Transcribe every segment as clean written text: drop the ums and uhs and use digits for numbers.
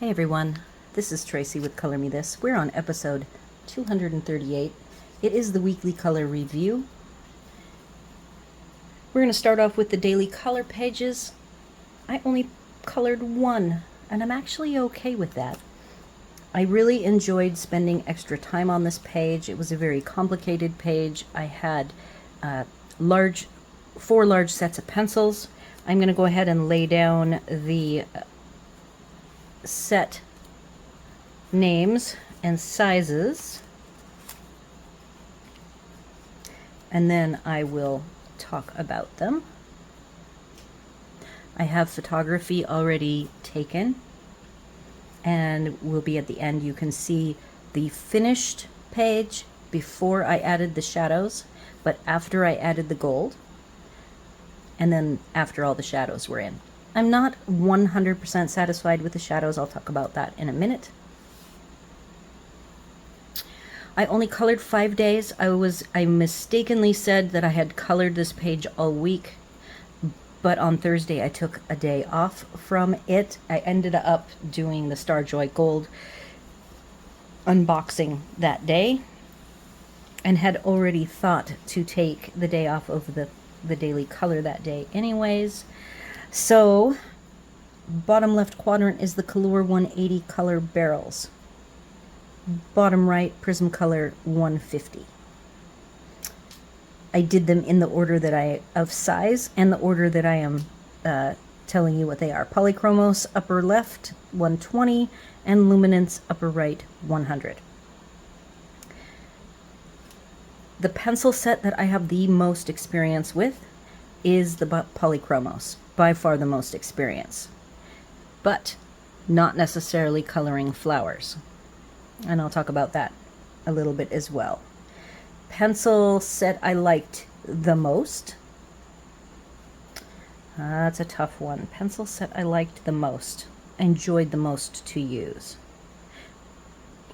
Hey everyone, this is Tracy with Color Me This. We're on episode 238. It is the weekly color review. We're going to start off with the daily color pages. I only colored one, and I'm actually okay with that. I really enjoyed spending extra time on this page. It was a very complicated page. I had four large sets of pencils. I'm going to go ahead and lay down the set names and sizes, and then I will talk about them. I have photography already taken, and will be at the end. You can see the finished page before I added the shadows, but after I added the gold, and then after all the shadows were in. I'm not 100% satisfied with the shadows. I'll talk about that in a minute. I only colored 5 days. I mistakenly said that I had colored this page all week, but on Thursday I took a day off from it. I ended up doing the Starjoy Gold unboxing that day and had already thought to take the day off of the daily color that day anyways. So, bottom left quadrant is the Kalour 180 color barrels. Bottom right, Prismacolor 150. I did them in the order that of size and the order that I am telling you what they are. Polychromos upper left 120 and Luminance upper right 100. The pencil set that I have the most experience with is the Polychromos. By far the most experience, but not necessarily coloring flowers, and I'll talk about that a little bit as well. Pencil set I liked the most. That's a tough one. Pencil set I liked the most, enjoyed the most to use.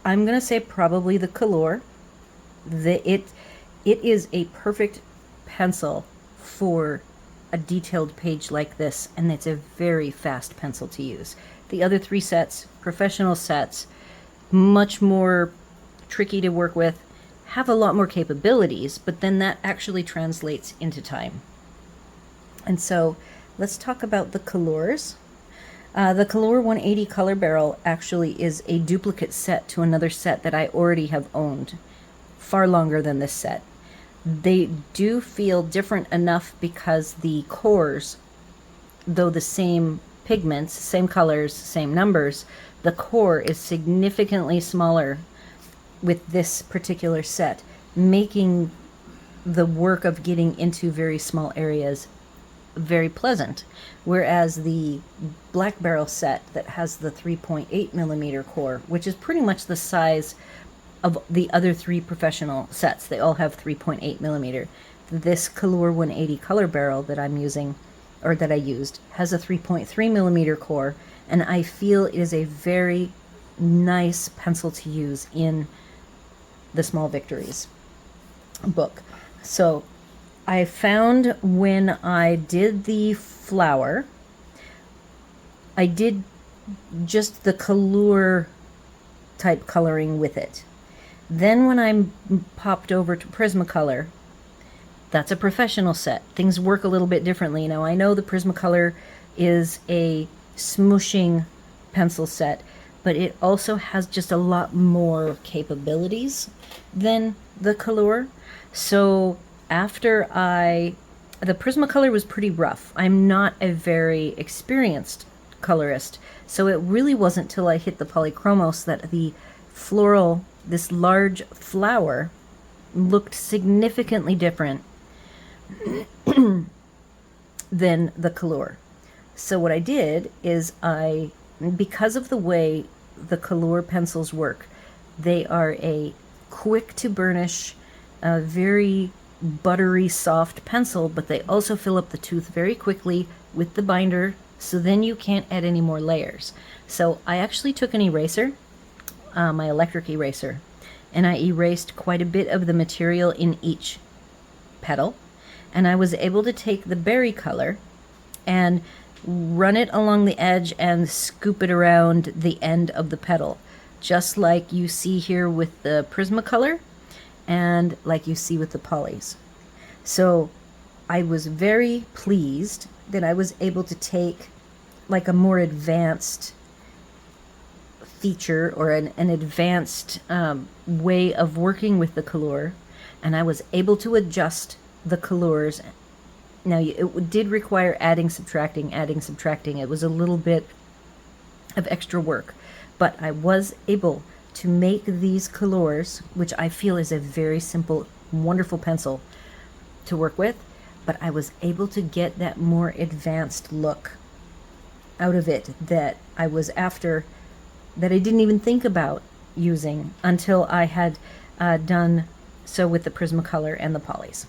I'm gonna say probably the Kalour. It is a perfect pencil for a detailed page like this, and it's a very fast pencil to use. The other three sets, professional sets, much more tricky to work with, have a lot more capabilities, but then that actually translates into time. And so let's talk about the Kalours. The Kalour 180 color barrel actually is a duplicate set to another set that I already have owned far longer than this set. They do feel different enough because the cores, though the same pigments, same colors, same numbers, the core is significantly smaller with this particular set, making the work of getting into very small areas very pleasant. Whereas the black barrel set that has the 3.8 millimeter core, which is pretty much the size of the other three professional sets, they all have 3.8 millimeter. This Kalour 180 color barrel that I'm using, or that I used, has a 3.3 millimeter core, and I feel it is a very nice pencil to use in the Small Victories book. So I found when I did the flower, I did just the Kalour type coloring with it. Then when I popped over to Prismacolor, that's a professional set. Things work a little bit differently. Now, I know the Prismacolor is a smooshing pencil set, but it also has just a lot more capabilities than the Kalour. So after the Prismacolor was pretty rough. I'm not a very experienced colorist, so it really wasn't till I hit the Polychromos that the floral, this large flower, looked significantly different than the Kalour. So what I did is because of the way the Kalour pencils work, they are a quick to burnish, very buttery soft pencil, but they also fill up the tooth very quickly with the binder, so then you can't add any more layers. So I actually took an eraser, my electric eraser, and I erased quite a bit of the material in each petal, and I was able to take the berry color and run it along the edge and scoop it around the end of the petal, just like you see here with the Prismacolor and like you see with the polys. So I was very pleased that I was able to take like a more advanced feature or an advanced way of working with the Kalour, and I was able to adjust the Kalours. Now, it did require adding, subtracting. It was a little bit of extra work, but I was able to make these Kalours, which I feel is a very simple, wonderful pencil to work with, but I was able to get that more advanced look out of it that I was after, that I didn't even think about using until I had done so with the Prismacolor and the polys.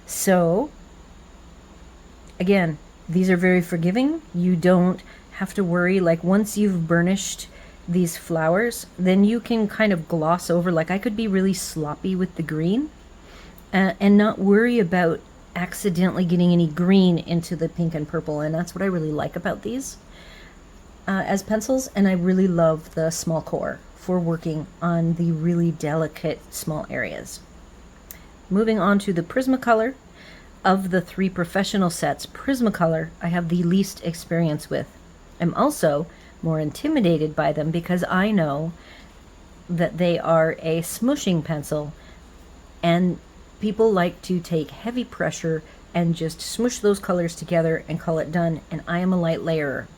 So again, these are very forgiving. You don't have to worry. Like, once you've burnished these flowers, then you can kind of gloss over. Like, I could be really sloppy with the green and not worry about accidentally getting any green into the pink and purple. And that's what I really like about these as pencils. And I really love the small core for working on the really delicate small areas. Moving on to the Prismacolor. Of the 3 professional sets, Prismacolor I have the least experience with. I'm also more intimidated by them because I know that they are a smushing pencil, and people like to take heavy pressure and just smush those colors together and call it done, and I am a light layerer.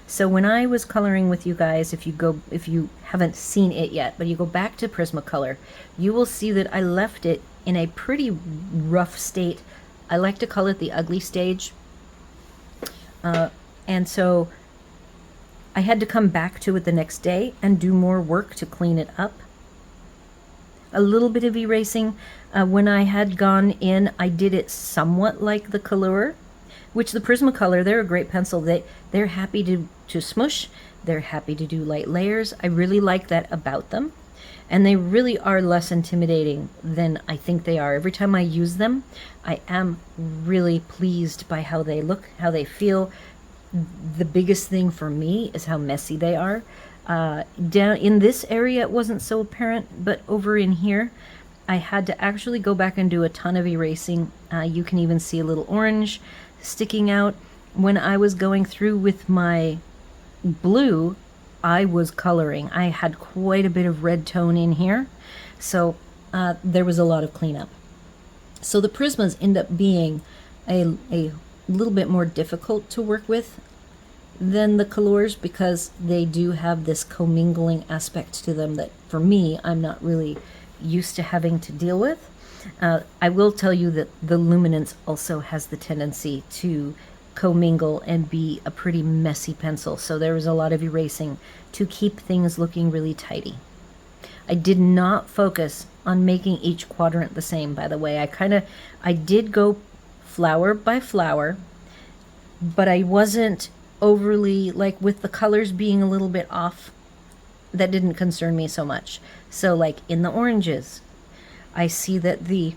So when I was coloring with you guys, if you haven't seen it yet, but you go back to Prismacolor, you will see that I left it in a pretty rough state. I like to call it the ugly stage. And so I had to come back to it the next day and do more work to clean it up. A little bit of erasing. When I had gone in, I did it somewhat like the Kalour, which the Prismacolor, they're a great pencil. They're happy to smush. They're happy to do light layers. I really like that about them. And they really are less intimidating than I think they are. Every time I use them, I am really pleased by how they look, how they feel. The biggest thing for me is how messy they are. Down in this area, it wasn't so apparent, but over in here, I had to actually go back and do a ton of erasing. You can even see a little orange sticking out. When I was going through with my blue, I was coloring. I had quite a bit of red tone in here, so there was a lot of cleanup. So the Prismas end up being a little bit more difficult to work with than the Kalours because they do have this commingling aspect to them that, for me, I'm not really used to having to deal with. I will tell you that the Luminance also has the tendency to commingle and be a pretty messy pencil, so there was a lot of erasing to keep things looking really tidy. I did not focus on making each quadrant the same, by the way. I did go flower by flower, but I wasn't overly, like, with the colors being a little bit off, that didn't concern me so much. So like in the oranges, I see that the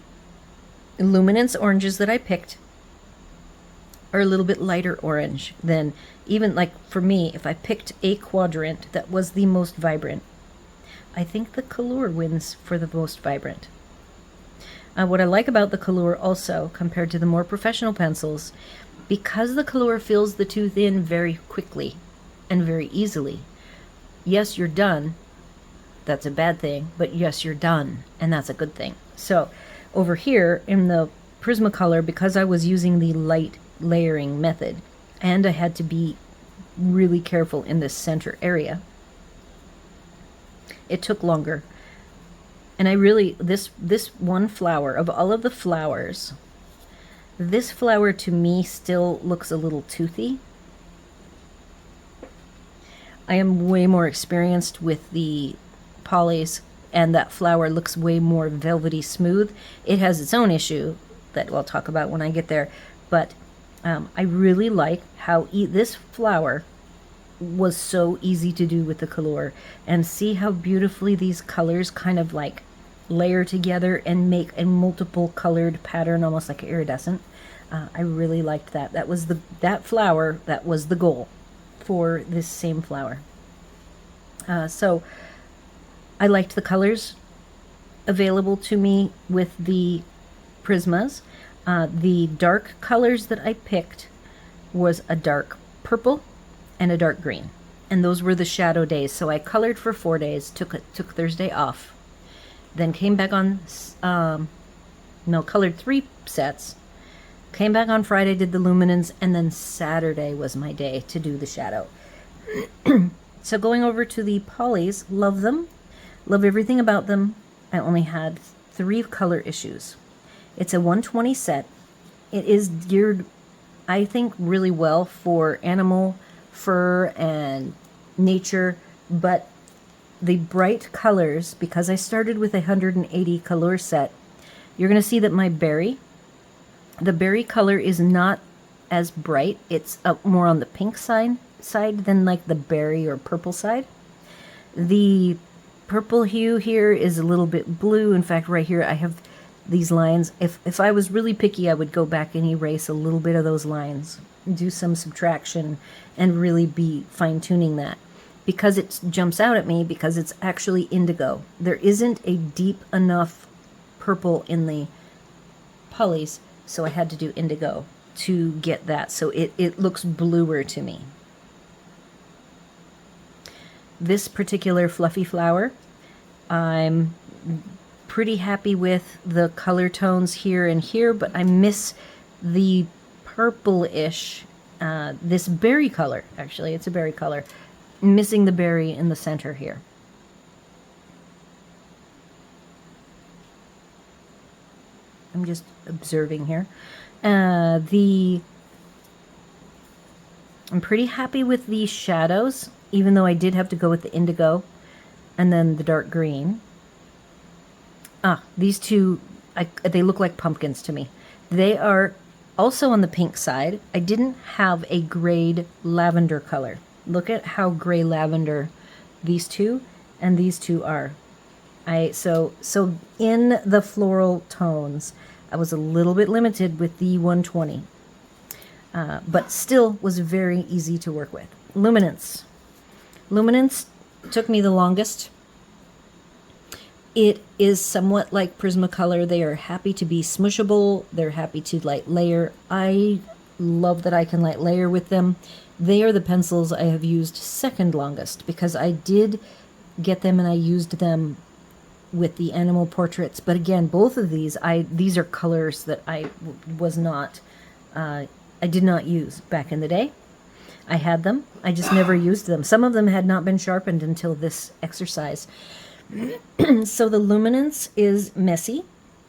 Luminance oranges that I picked are a little bit lighter orange than, even like for me, if I picked a quadrant that was the most vibrant, I think the Kalour wins for the most vibrant. What I like about the Kalour also, compared to the more professional pencils, because the Kalour fills the tooth in very quickly and very easily. Yes, you're done. That's a bad thing, but yes, you're done, and that's a good thing. So over here in the Prismacolor, because I was using the light layering method, and I had to be really careful in this center area, it took longer. And I really, this one flower, of all of the flowers, this flower to me still looks a little toothy. I am way more experienced with the polys, and that flower looks way more velvety smooth. It has its own issue that I'll talk about when I get there, but I really like how this flower was so easy to do with the Kalour, and see how beautifully these colors kind of like layer together and make a multiple colored pattern, almost like iridescent. I really liked that. That flower, that was the goal for this same flower. So I liked the colors available to me with the Prismas. The dark colors that I picked was a dark purple and a dark green. And those were the shadow days. So I colored for 4 days, took Thursday off, then came back on, colored 3 sets, came back on Friday, did the luminance, and then Saturday was my day to do the shadow. So going over to the polys, love them, love everything about them. I only had 3 color issues. It's a 120 set. It is geared, I think, really well for animal, fur, and nature, but the bright colors, because I started with a 180 Kalour set, you're going to see that the berry color is not as bright. It's more on the pink side than like the berry or purple side. The purple hue here is a little bit blue. In fact, right here I have these lines. If I was really picky, I would go back and erase a little bit of those lines, do some subtraction, and really be fine-tuning that, because it jumps out at me because it's actually indigo. There isn't a deep enough purple in the polys, so I had to do indigo to get that, so it looks bluer to me. This particular fluffy flower, I'm pretty happy with the color tones here and here, but I miss the purple-ish, this berry color. Actually, it's a berry color. Missing the berry in the center here. I'm just observing here. I'm pretty happy with these shadows, even though I did have to go with the indigo and then the dark green. These two, they look like pumpkins to me. They are also on the pink side. I didn't have a grayed lavender color. Look at how gray lavender these two and these two are. So in the floral tones, I was a little bit limited with the 120, but still was very easy to work with. Luminance took me the longest. It is somewhat like Prismacolor. They are happy to be smushable. They're happy to light layer. I love that I can light layer with them. They are the pencils I have used second longest, because I did get them and I used them with the animal portraits. But again, both of these are colors that I did not use back in the day. I had them, I just never used them. Some of them had not been sharpened until this exercise. So the luminance is messy.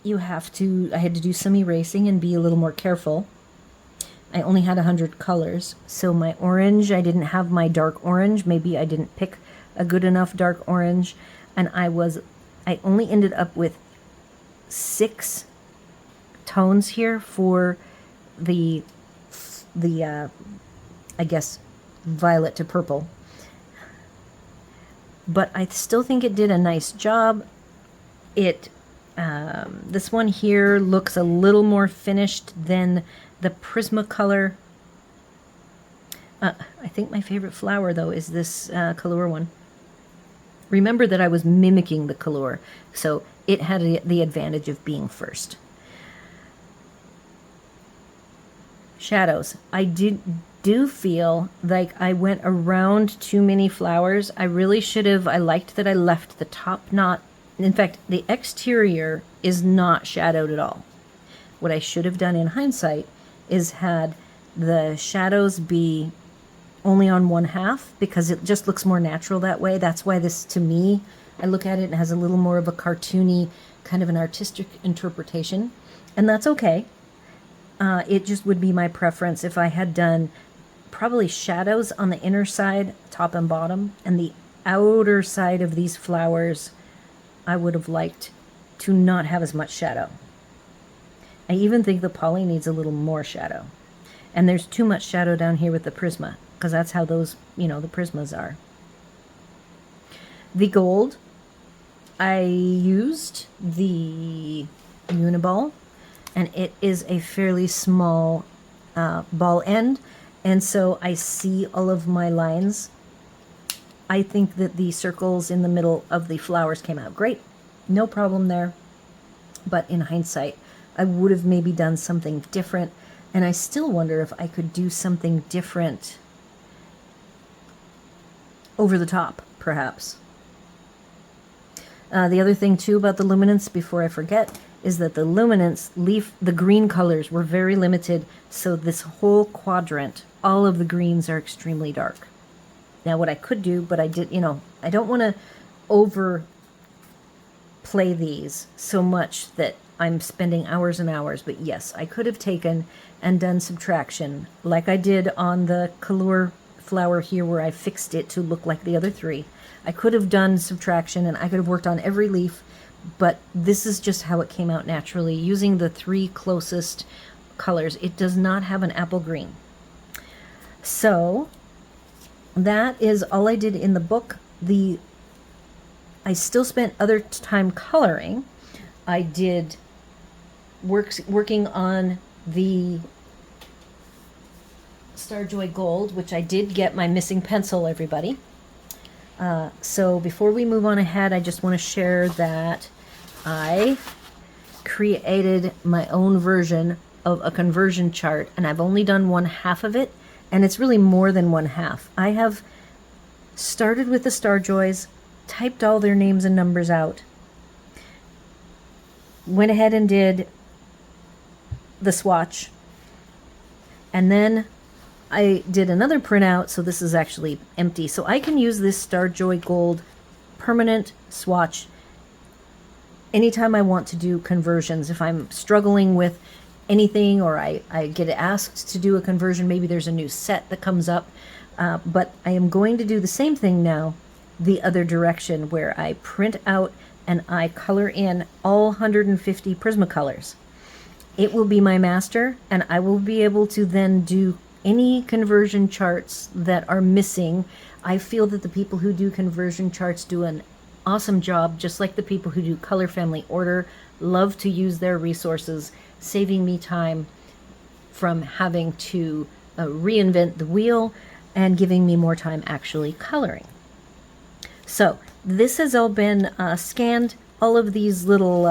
I had to do some erasing and be a little more careful. I only had 100 colors, so my orange, I didn't have my dark orange. Maybe I didn't pick a good enough dark orange, and I only ended up with 6 tones here for the I guess violet to purple. But I still think it did a nice job. This one here looks a little more finished than the Prismacolor. I think my favorite flower, though, is this Kalour one. Remember that I was mimicking the Kalour, so it had the advantage of being first. Shadows. I do feel like I went around too many flowers. I really should have. I liked that I left the top not. In fact, the exterior is not shadowed at all. What I should have done in hindsight is had the shadows be only on one half, because it just looks more natural that way. That's why this, to me, I look at it and has a little more of a cartoony, kind of an artistic interpretation, and that's okay. It just would be my preference if I had done probably shadows on the inner side, top and bottom, and the outer side of these flowers I would have liked to not have as much shadow. I even think the poly needs a little more shadow. And there's too much shadow down here with the Prisma, because that's how those, the Prismas are. The gold, I used the Uniball, and it is a fairly small ball end, and so I see all of my lines. I think that the circles in the middle of the flowers came out great. No problem there. But in hindsight, I would have maybe done something different. And I still wonder if I could do something different over the top, perhaps. The other thing, too, about the Luminance, before I forget, is that the Luminance leaf, the green colors were very limited. So this whole quadrant, all of the greens are extremely dark. Now, what I could do, but I did, you know, I don't want to overplay these so much that I'm spending hours and hours. But yes, I could have taken and done subtraction like I did on the Kalour flower here where I fixed it to look like the other three. I could have done subtraction and I could have worked on every leaf, but this is just how it came out naturally using the three closest colors. It does not have an apple green. So that is all I did in the book. I still spent other time coloring. I did working on the Starjoy Gold, which I did get my missing pencil, everybody. So before we move on ahead, I just want to share that I created my own version of a conversion chart, and I've only done one half of it. And it's really more than one half. I have started with the Starjoys, typed all their names and numbers out, went ahead and did the swatch, and then I did another printout, so this is actually empty. So I can use this Starjoy Gold permanent swatch anytime I want to do conversions. If I'm struggling with anything, or I get asked to do a conversion, maybe there's a new set that comes up, but I am going to do the same thing now the other direction, where I print out and I color in all 150 Prismacolors. It will be my master, and I will be able to then do any conversion charts that are missing. I feel that the people who do conversion charts do an awesome job, just like the people who do color family order love to use their resources, saving me time from having to reinvent the wheel and giving me more time actually coloring. So this has all been scanned. All of these little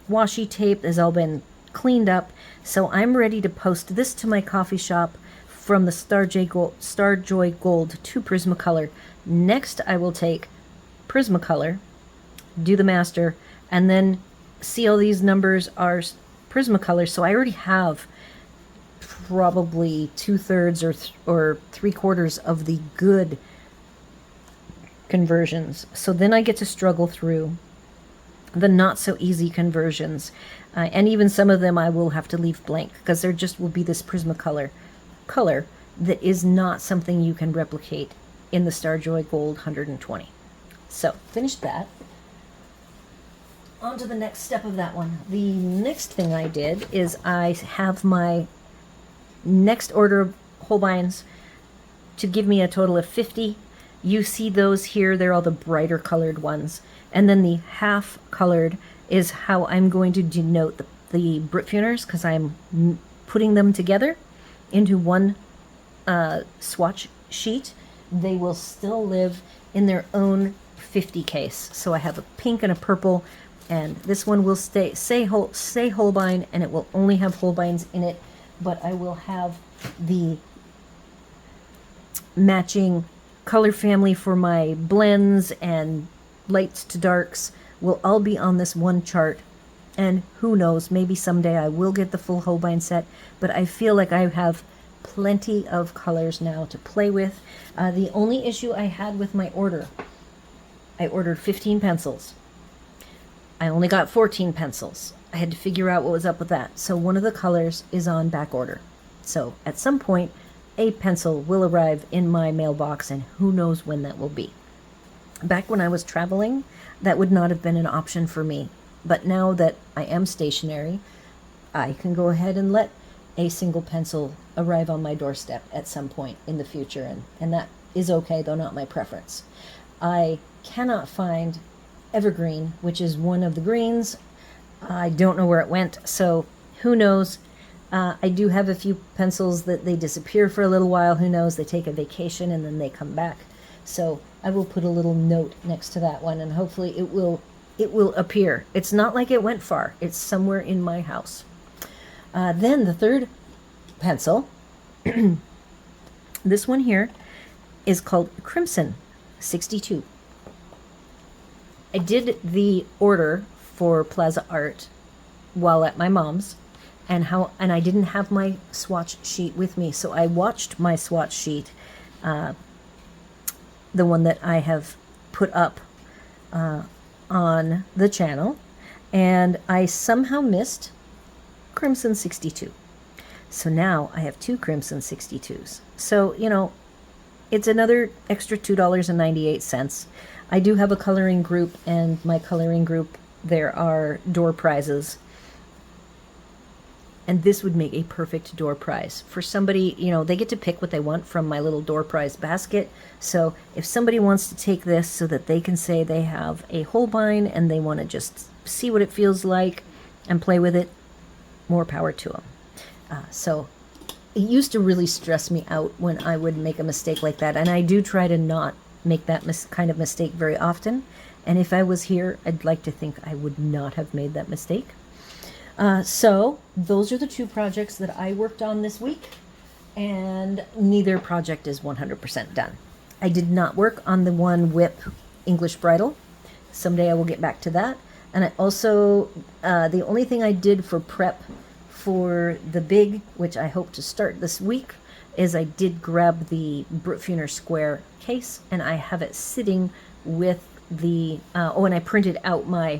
washi tape has all been cleaned up. So I'm ready to post this to my coffee shop from the Starjoy Gold to Prismacolor. Next, I will take Prismacolor, do the master, and then see all these numbers are Prismacolor. So I already have probably 2/3 or 3/4 of the good conversions. So then I get to struggle through the not so easy conversions, and even some of them I will have to leave blank because there just will be this Prismacolor color that is not something you can replicate in the Starjoy Gold 120. So finished that. On to the next step of that one. The next thing I did is I have my next order of Holbeins to give me a total of 50. You see those here, they're all the brighter colored ones. And then the half colored is how I'm going to denote the Britfuners, because I'm putting them together into one swatch sheet. They will still live in their own 50 case. So I have a pink and a purple, and this one will say Holbein, and it will only have Holbeins in it, but I will have the matching color family for my blends and lights to darks will all be on this one chart. And who knows, maybe someday I will get the full Holbein set, but I feel like I have plenty of colors now to play with. The only issue I had with my order, I ordered 15 pencils. I only got 14 pencils. I had to figure out what was up with that. So one of the colors is on back order. So at some point, a pencil will arrive in my mailbox, and who knows when that will be. Back when I was traveling, that would not have been an option for me. But now that I am stationary, I can go ahead and let a single pencil arrive on my doorstep at some point in the future, and that is okay, though not my preference. I cannot find Evergreen, which is one of the greens. I don't know where it went, so Who knows? I do have a few pencils that they disappear for a little while. Who knows? They take a vacation and then they come back. So I will put a little note next to that one, and hopefully it will appear. It's not like it went far. It's somewhere in my house. Then the third pencil, this one here, is called Crimson 62. I did the order for Plaza Art while at my mom's, and I didn't have my swatch sheet with me, so I watched my swatch sheet, the one that I have put up on the channel, and I somehow missed Crimson 62. So now I have two Crimson 62s. So, you know, it's another extra $2.98. I do have a coloring group, and my coloring group, there are door prizes. And this would make a perfect door prize for somebody. You know, they get to pick what they want from my little door prize basket. So if somebody wants to take this so that they can say they have a Holbein and they want to just see what it feels like and play with it, more power to them. So it used to really stress me out when I would make a mistake like that. And I do try to not make that kind of mistake very often. And if I was here, I'd like to think I would not have made that mistake. So those are the two projects that I worked on this week, and neither project is 100% done. I did not work on the one whip English bridle. Someday I will get back to that. And I also, the only thing I did for prep for the big, which I hope to start this week, is I did grab the Brutfuner square case, and I have it sitting with the, and I printed out my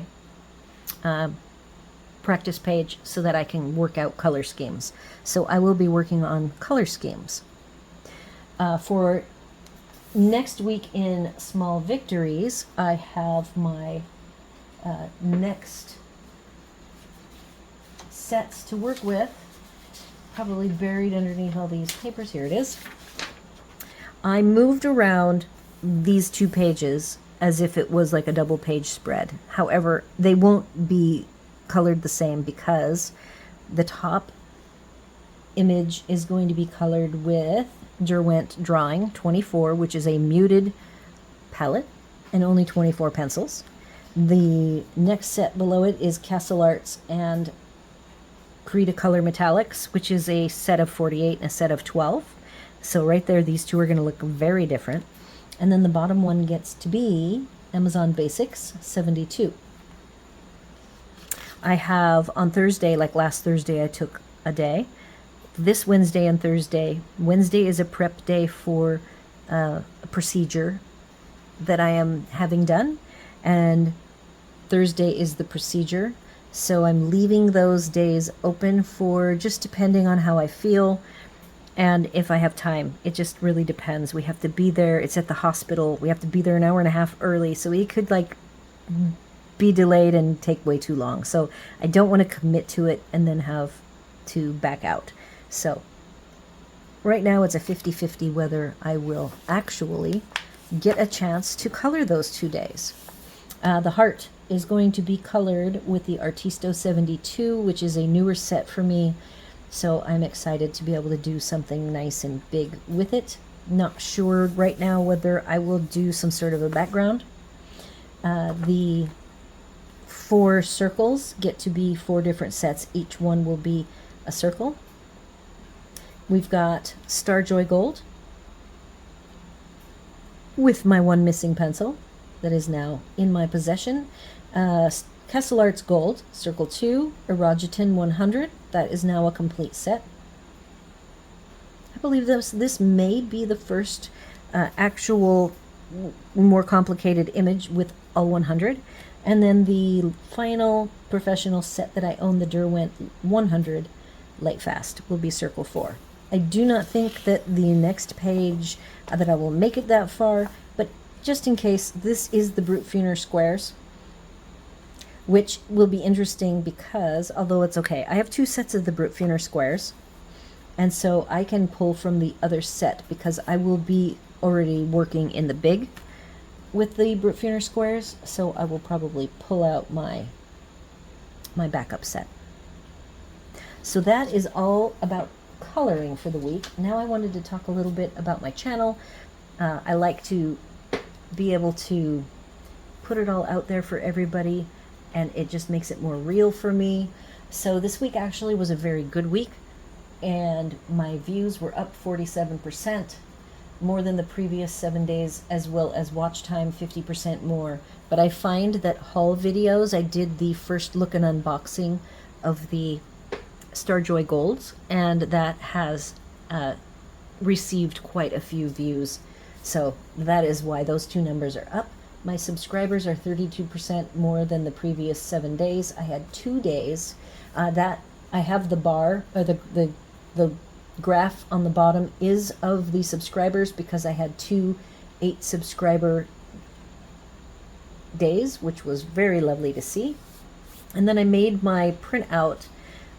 practice page so that I can work out color schemes. So I will be working on color schemes. For next week in Small Victories, I have my next sets to work with, probably buried underneath all these papers. Here it is. I moved around these two pages as if it was like a double page spread. However, they won't be colored the same because the top image is going to be colored with Derwent Drawing 24, which is a muted palette and only 24 pencils. The next set below it is Castle Arts and Cretacolor Metallics, which is a set of 48 and a set of 12. So right there, these two are going to look very different. And then the bottom one gets to be Amazon Basics 72. I have on Thursday, like last Thursday, I took a day. This Wednesday and Thursday, Wednesday is a prep day for a procedure that I am having done, and Thursday is the procedure. So I'm leaving those days open for just depending on how I feel and if I have time. It just really depends. We have to be there. It's at the hospital. We have to be there an hour and a half early, so we could like be delayed and take way too long. So I don't want to commit to it and then have to back out. So right now it's a 50-50 whether I will actually get a chance to color those 2 days. The heart is going to be colored with the Artisto 72, which is a newer set for me. So I'm excited to be able to do something nice and big with it. Not sure right now whether I will do some sort of a background. The 4 circles get to be 4 different sets. Each one will be a circle. We've got Starjoy Gold with my one missing pencil that is now in my possession. Castle Arts Gold, Circle 2, Erogeton 100. That is now a complete set. I believe this may be the first actual more complicated image with all 100. And then the final professional set that I own, the Derwent 100 Light Fast, will be Circle 4. I do not think that the next page that I will make it that far, but just in case, this is the Brutfuner squares, which will be interesting because, although it's okay, I have 2 sets of the Brutfuner squares, and so I can pull from the other set because I will be already working in the big with the Brutfuner squares, so I will probably pull out my backup set. So that is all about coloring for the week. Now I wanted to talk a little bit about my channel. I like to be able to put it all out there for everybody, and it just makes it more real for me. So this week actually was a very good week, and my views were up 47%, more than the previous 7 days, as well as watch time 50% more. But I find that haul videos, I did the first look and unboxing of the Starjoy Golds, and that has received quite a few views. So that is why those two numbers are up. My subscribers are 32% more than the previous 7 days. I had 2 days that I have the bar, or the graph on the bottom is of the subscribers, because I had 2 8 subscriber days, which was very lovely to see. And then I made my printout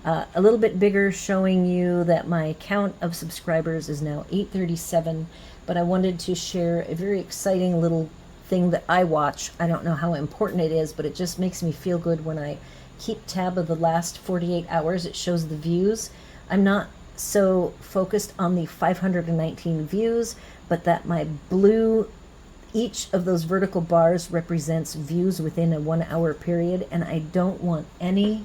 a little bit bigger, showing you that my count of subscribers is now 837. But I wanted to share a very exciting little thing that I watch. I don't know how important it is, but it just makes me feel good when I keep tab of the last 48 hours. It shows the views. I'm not so focused on the 519 views, but that my blue, each of those vertical bars represents views within a 1 hour period, and I don't want any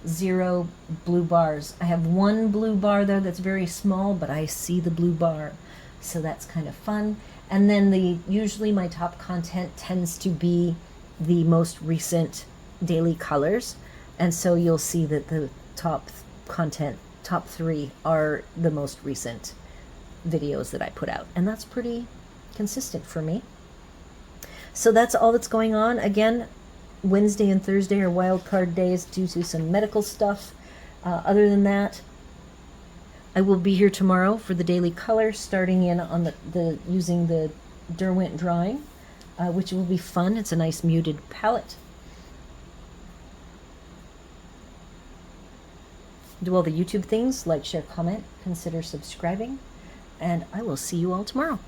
0 blue bars. I have 1 blue bar there that's very small, but I see the blue bar, so that's kind of fun. And then usually my top content tends to be the most recent daily colors, and so you'll see that the top 3 are the most recent videos that I put out, and that's pretty consistent for me. So that's all that's going on. Again, Wednesday and Thursday are wild card days due to some medical stuff. Other than that, I will be here tomorrow for the daily color, starting in on the using the Derwent drawing, which will be fun. It's a nice muted palette. Do all the YouTube things, like, share, comment, consider subscribing, and I will see you all tomorrow.